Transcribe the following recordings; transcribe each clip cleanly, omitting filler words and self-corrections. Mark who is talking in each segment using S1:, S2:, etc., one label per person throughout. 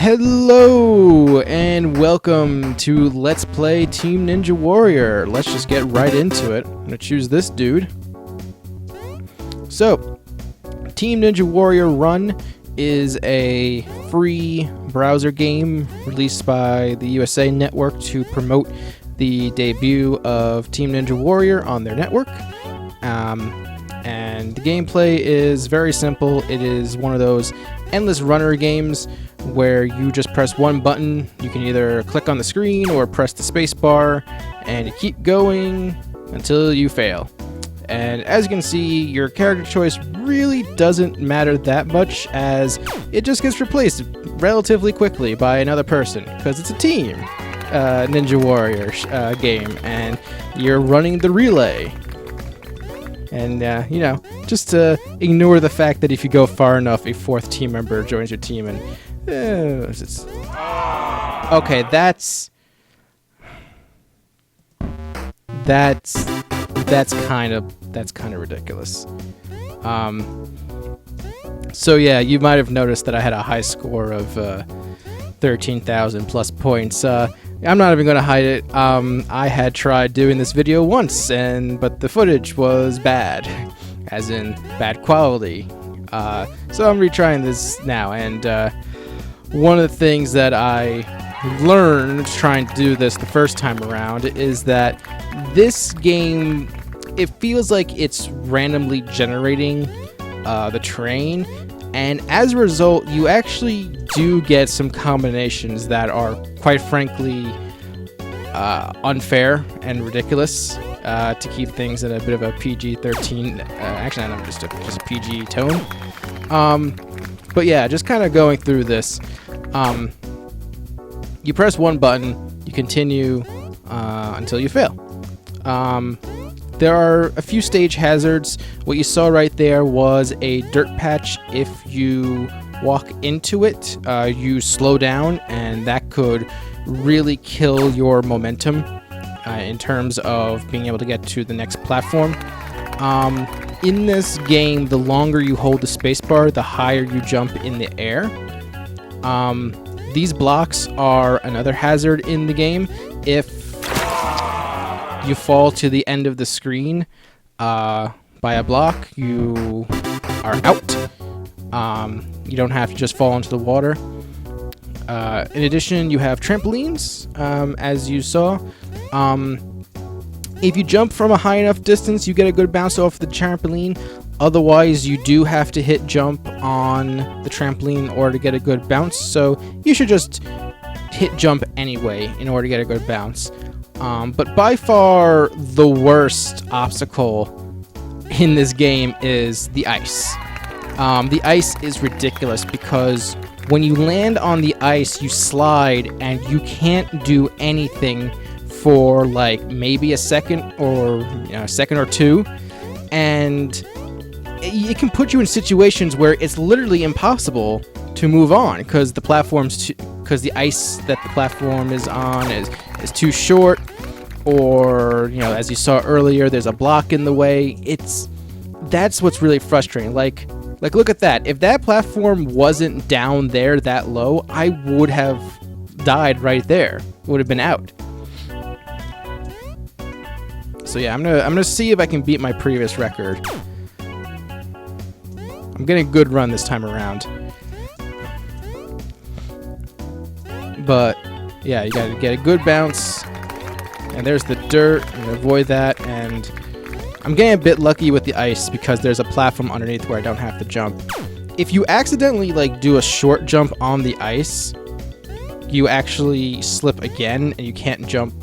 S1: Hello and welcome to Let's Play Team Ninja Warrior. Let's just get right into it. I'm gonna choose this dude. So, Team Ninja Warrior Run is a free browser game released by the USA Network to promote the debut of Team Ninja Warrior on their network. And the gameplay is very simple. It is one of those endless runner games where you just press one button. You can either click on the screen or press the space bar, and you keep going until you fail. And as you can see, your character choice really doesn't matter that much, as it just gets replaced relatively quickly by another person, because it's a team Ninja Warrior game, and you're running the relay. And, just to ignore the fact that if you go far enough, a fourth team member joins your team, and okay, that's kind of ridiculous. So yeah, you might have noticed that I had a high score of 13,000 plus points. I'm not even going to hide it. I had tried doing this video once, but the footage was bad, as in bad quality. So I'm retrying this now, and one of the things that I learned trying to do this the first time around is that this game, it feels like it's randomly generating the terrain, and as a result, you actually do get some combinations that are, quite frankly, unfair and ridiculous, to keep things in a bit of a PG-13, actually not just a PG tone. But yeah, just kind of going through this. You press one button, you continue until you fail. There are a few stage hazards. What you saw right there was a dirt patch. If you walk into it, you slow down, and that could really kill your momentum in terms of being able to get to the next platform. In this game, the longer you hold the spacebar, the higher you jump in the air. These blocks are another hazard in the game. If you fall to the end of the screen by a block, you are out. You don't have to just fall into the water. In addition, you have trampolines, as you saw. If you jump from a high enough distance, you get a good bounce off the trampoline. Otherwise, you do have to hit jump on the trampoline in order to get a good bounce. So you should just hit jump anyway in order to get a good bounce. But by far the worst obstacle in this game is the ice. The ice is ridiculous because when you land on the ice, you slide and you can't do anything for like maybe a second or two, and it can put you in situations where it's literally impossible to move on because the ice that the platform is on is too short, or as you saw earlier, there's a block in the way. That's what's really frustrating. Like look at that. If that platform wasn't down there that low, I would have died right there. Would have been out. So yeah, I'm gonna see if I can beat my previous record. I'm getting a good run this time around. But yeah, you gotta get a good bounce. And there's the dirt, and avoid that, and I'm getting a bit lucky with the ice because there's a platform underneath where I don't have to jump. If you accidentally do a short jump on the ice, you actually slip again and you can't jump.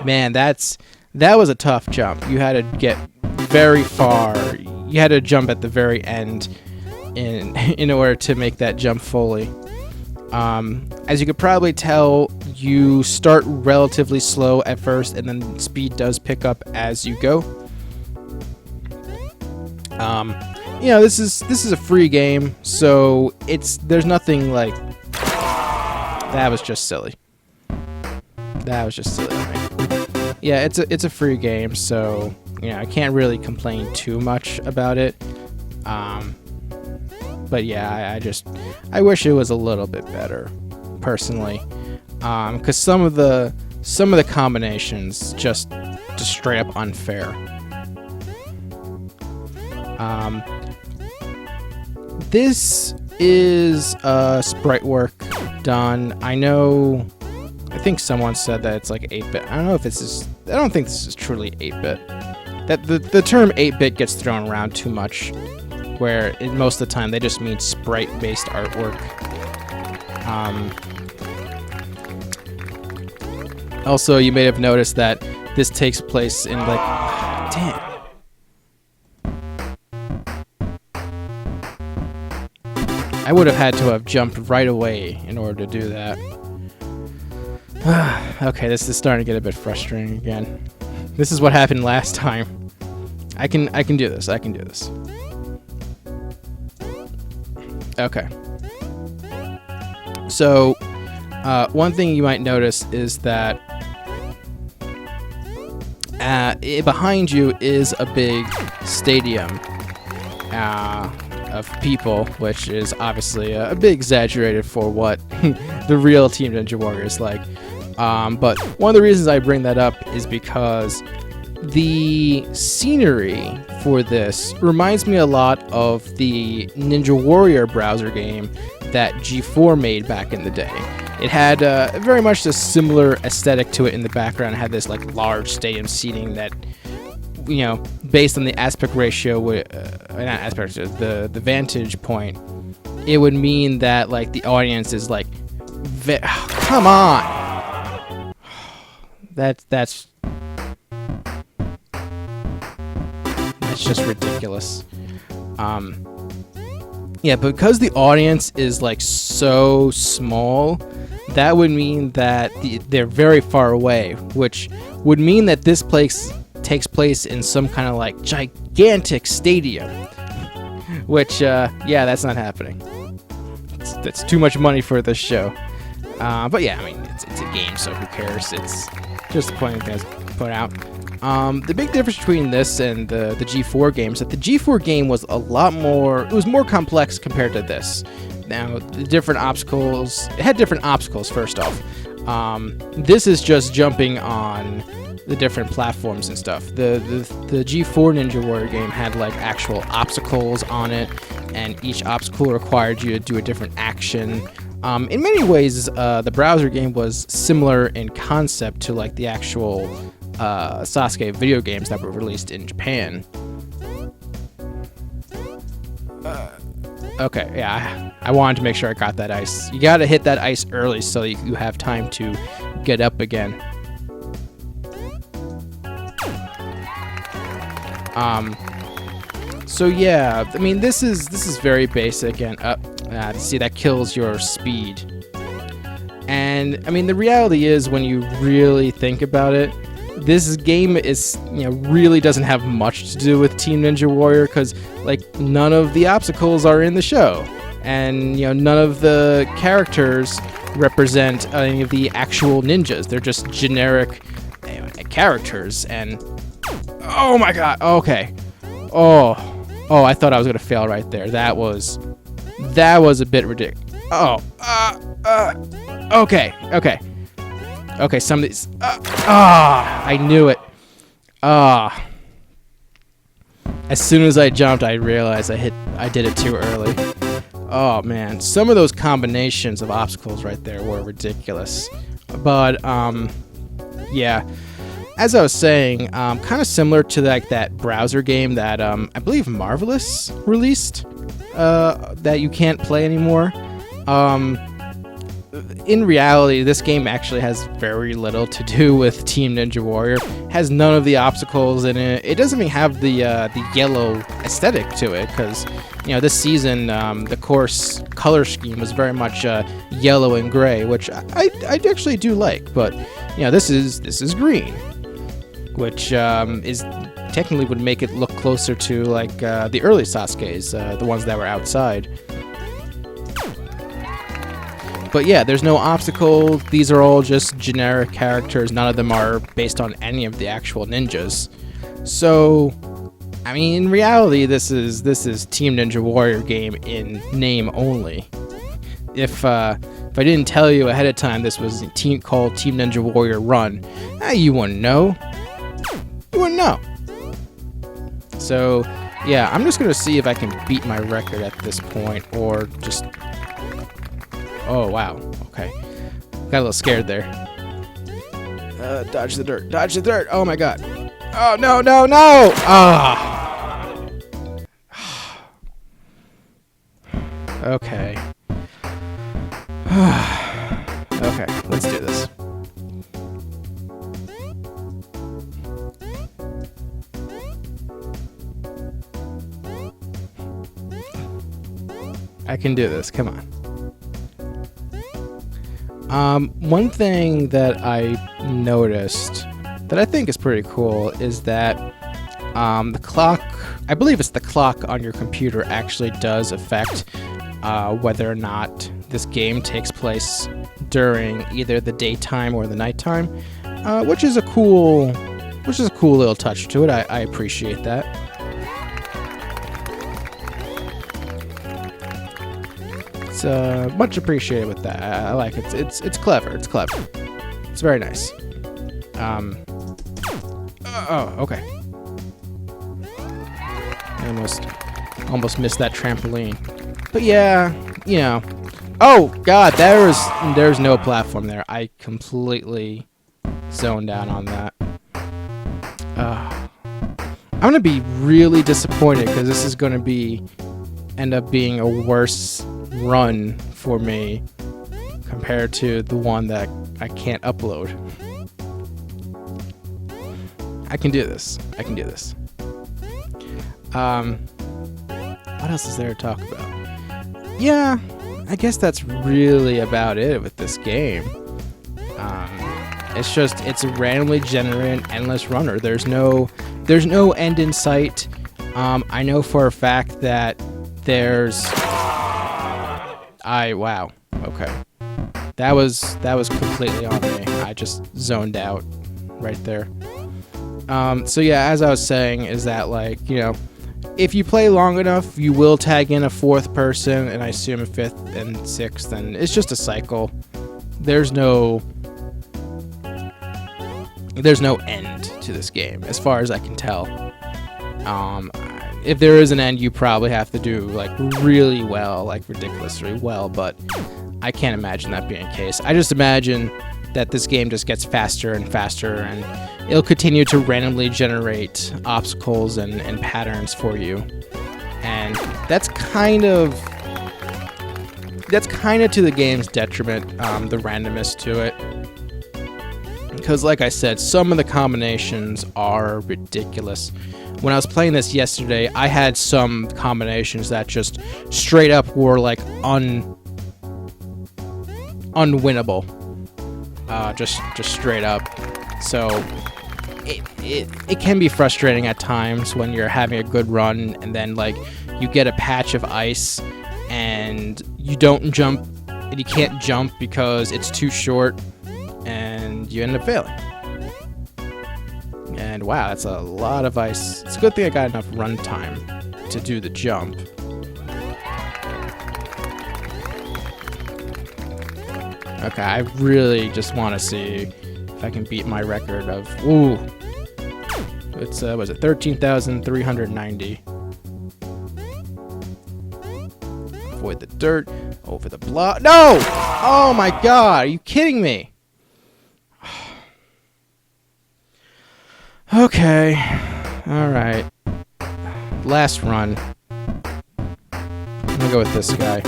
S1: Man, that was a tough jump. You had to get very far. You had to jump at the very end in order to make that jump fully. As you could probably tell, you start relatively slow at first, and then speed does pick up as you go. This is a free game, so there's nothing like that. Was just silly. That was just silly. Yeah, it's a free game, so I can't really complain too much about it. But yeah, I wish it was a little bit better, personally, because some of the combinations just straight up unfair. This is sprite work done. I think someone said that it's like 8-bit. I don't know if this is. I don't think this is truly 8-bit. That the term 8-bit gets thrown around too much, where most of the time they just mean sprite-based artwork. Also, you may have noticed that this takes place in like, damn. I would have had to have jumped right away in order to do that. Okay, this is starting to get a bit frustrating again. This is what happened last time. I can do this. I can do this. Okay. So, one thing you might notice is that behind you is a big stadium of people, which is obviously a bit exaggerated for what the real Team Ninja Warrior is like. But one of the reasons I bring that up is because the scenery for this reminds me a lot of the Ninja Warrior browser game that G4 made back in the day. It had very much a similar aesthetic to it in the background. It had this like large stadium seating that, you know, based on the aspect ratio, not aspect ratio, the vantage point, it would mean that like the audience is like, come on, that's just ridiculous. Yeah, because the audience is like so small, that would mean that they're very far away, which would mean that this place takes place in some kind of like gigantic stadium, which yeah, that's not happening. That's too much money for this show. But yeah, I mean, it's a game, so who cares? It's just the point of put out. The big difference between this and the G4 game is that the G4 game was a lot more, it was more complex compared to this. Now, the different obstacles, it had different obstacles first off. This is just jumping on the different platforms and stuff. The G4 Ninja Warrior game had like actual obstacles on it, and each obstacle required you to do a different action. In many ways, the browser game was similar in concept to like the actual Sasuke video games that were released in Japan. Okay, yeah, I wanted to make sure I got that ice. You gotta hit that ice early so you have time to get up again. So yeah, I mean, this is very basic, and see, that kills your speed. And I mean, the reality is, when you really think about it, this game is, you know, really doesn't have much to do with Team Ninja Warrior, because like none of the obstacles are in the show, and you know, none of the characters represent any of the actual ninjas. They're just generic characters. And oh my god, okay, oh, I thought I was gonna fail right there. That was a bit ridiculous. Okay, some of these. I knew it. As soon as I jumped, I realized I did it too early. Oh man, some of those combinations of obstacles right there were ridiculous. But yeah, as I was saying, kind of similar to like that browser game that I believe Marvelous released, that you can't play anymore. In reality, this game actually has very little to do with Team Ninja Warrior. It has none of the obstacles in it. It doesn't even have the yellow aesthetic to it, because you know, this season the course color scheme was very much yellow and gray, which I actually do like. But you know, this is green, which is technically would make it look closer to like the early Sasukes, the ones that were outside. But yeah, there's no obstacles. These are all just generic characters. None of them are based on any of the actual ninjas. So I mean, in reality, this is Team Ninja Warrior game in name only. If I didn't tell you ahead of time this was a team called Team Ninja Warrior Run, you wouldn't know. You wouldn't know. So, yeah, I'm just gonna see if I can beat my record at this point, or just. Oh wow. Okay. Got a little scared there. Dodge the dirt. Dodge the dirt. Oh my god. Oh no no no! Ah. Okay. Okay, let's do this. I can do this. Come on. One thing that I noticed that I think is pretty cool is that the clock, I believe it's the clock on your computer, actually does affect whether or not this game takes place during either the daytime or the nighttime, which is a cool little touch to it. I appreciate that. It's much appreciated with that. I like it. It's clever. It's clever. It's very nice. Oh, okay. I almost missed that trampoline. But yeah, you know. Oh God, there's no platform there. I completely zoned out on that. I'm gonna be really disappointed because this is gonna end up being a worse run for me compared to the one that I can't upload. I can do this. I can do this. What else is there to talk about? Yeah, I guess that's really about it with this game. It's a randomly generated endless runner. There's no end in sight. I know for a fact that there's. Wow. Okay. That was completely on me. I just zoned out right there. So yeah, as I was saying, is that like, you know, if you play long enough, you will tag in a fourth person, and I assume a fifth and sixth, and it's just a cycle. There's no end to this game, as far as I can tell. If there is an end, you probably have to do like really well, like ridiculously well, but I can't imagine that being the case. I just imagine that this game just gets faster and faster, and it'll continue to randomly generate obstacles and patterns for you. And that's kind of to the game's detriment, the randomness to it. Because like I said, some of the combinations are ridiculous. When I was playing this yesterday, I had some combinations that just straight up were like unwinnable. Just straight up. So it can be frustrating at times when you're having a good run and then like you get a patch of ice and you don't jump and you can't jump because it's too short and you end up failing. And wow, that's a lot of ice. It's a good thing I got enough run time to do the jump. Okay, I really just want to see if I can beat my record of, it's, was it 13,390? Avoid the dirt, over the block. No! Oh my god, are you kidding me? Okay, alright. Last run. I'm gonna go with this guy.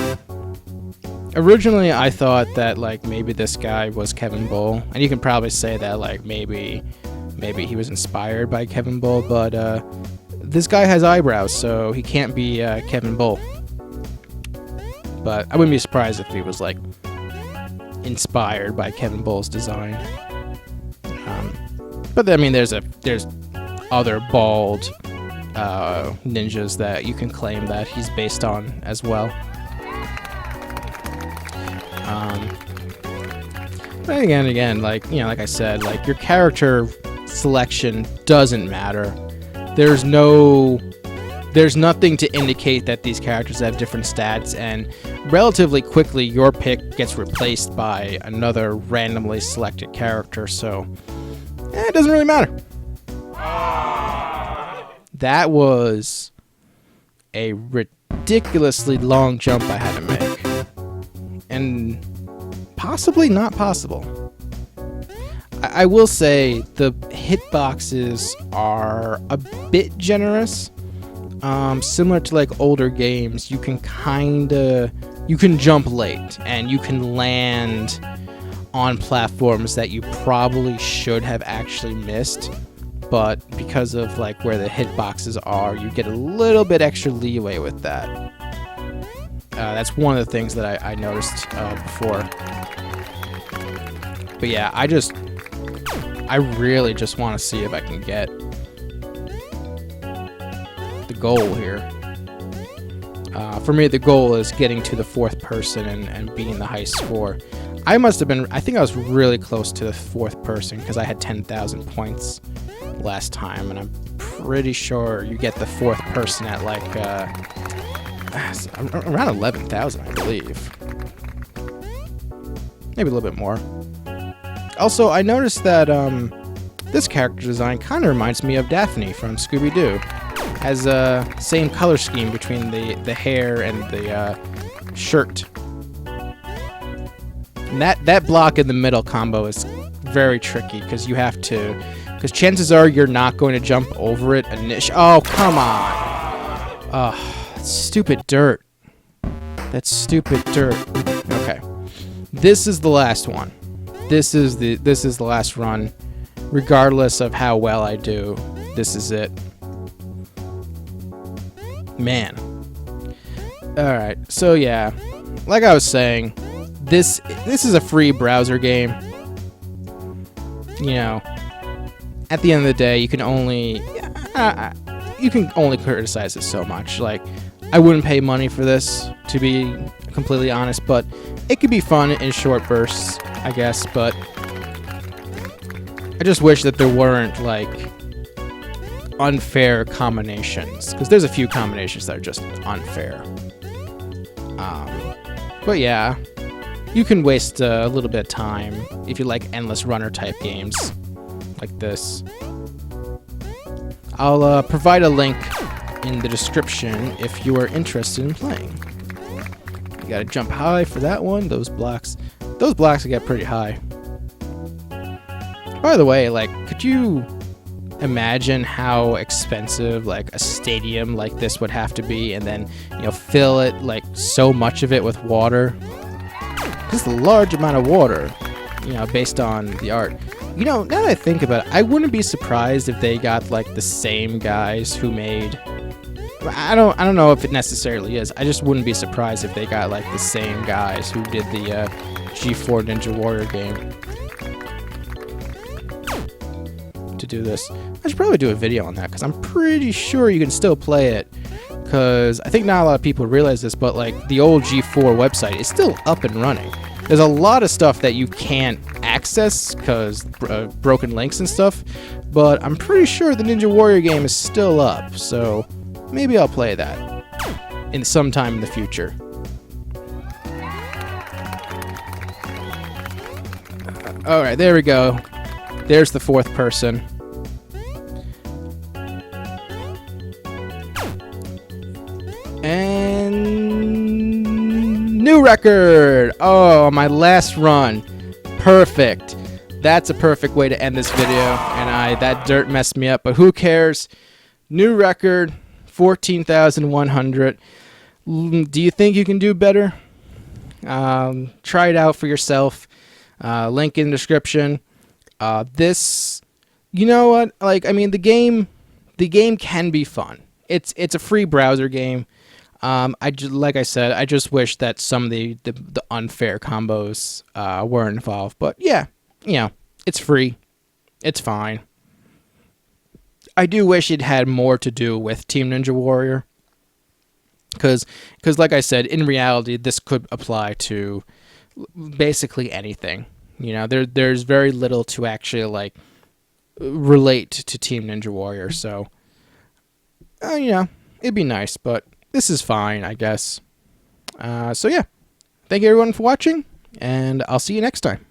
S1: Originally, I thought that like maybe this guy was Kevin Bull, and you can probably say that like maybe he was inspired by Kevin Bull, but this guy has eyebrows, so he can't be Kevin Bull. But I wouldn't be surprised if he was like inspired by Kevin Bull's design. But I mean, there's other bald ninjas that you can claim that he's based on as well. But again, like, you know, like I said, like your character selection doesn't matter. there's nothing to indicate that these characters have different stats, and relatively quickly your pick gets replaced by another randomly selected character, so it doesn't really matter. That was a ridiculously long jump I had to make, and possibly not possible. I will say the hitboxes are a bit generous. Similar to like older games, you can jump late and you can land on platforms that you probably should have actually missed, but because of like where the hitboxes are, you get a little bit extra leeway with that. That's one of the things that I noticed before. But yeah, I really just want to see if I can get the goal here. For me, the goal is getting to the 4th person and beating the high score. I think I was really close to the 4th person because I had 10,000 points last time, and I'm pretty sure you get the 4th person at like around 11,000, I believe. Maybe a little bit more. Also, I noticed that this character design kind of reminds me of Daphne from Scooby-Doo. Has a same color scheme between the hair and the shirt. And that block in the middle combo is very tricky because chances are you're not going to jump over it initially. Oh, come on! Oh, stupid dirt. That's stupid dirt. Okay, this is the last one. This is the last run. Regardless of how well I do, this is it. Man. Alright, so yeah. Like I was saying, this is a free browser game. You know, at the end of the day, you can only criticize it so much. Like, I wouldn't pay money for this, to be completely honest, but it could be fun in short bursts, I guess, but I just wish that there weren't, like, unfair combinations, because there's a few combinations that are just unfair. But yeah, you can waste a little bit of time if you like endless runner type games like this. I'll provide a link in the description if you are interested in playing. You gotta jump high for that one. Those blocks get pretty high. By the way, like, could you imagine how expensive like a stadium like this would have to be, and then, you know, fill it, like, so much of it with water? Just a large amount of water, you know, based on the art. You know, now that I think about it, I wouldn't be surprised if they got like the same guys who made, I don't know if it necessarily is. I just wouldn't be surprised if they got like the same guys who did the G4 Ninja Warrior game to do this. I should probably do a video on that, because I'm pretty sure you can still play it, because I think not a lot of people realize this, but like the old G4 website is still up and running. There's a lot of stuff that you can't access because broken links and stuff, but I'm pretty sure the Ninja Warrior game is still up, so maybe I'll play that in sometime in the future. Alright, there we go. There's the 4th person. And new record! Oh, my last run. Perfect. That's a perfect way to end this video. And that dirt messed me up, but who cares? New record, 14,100. Do you think you can do better? Try it out for yourself. Link in the description. This, you know what? Like, I mean, the game can be fun. It's a free browser game. Like I said, I just wish that some of the unfair combos were involved. But yeah, you know, it's free. It's fine. I do wish it had more to do with Team Ninja Warrior. Because like I said, in reality, this could apply to basically anything. You know, there's very little to actually, like, relate to Team Ninja Warrior. So you know, it'd be nice, but this is fine, I guess. So yeah, thank you everyone for watching, and I'll see you next time.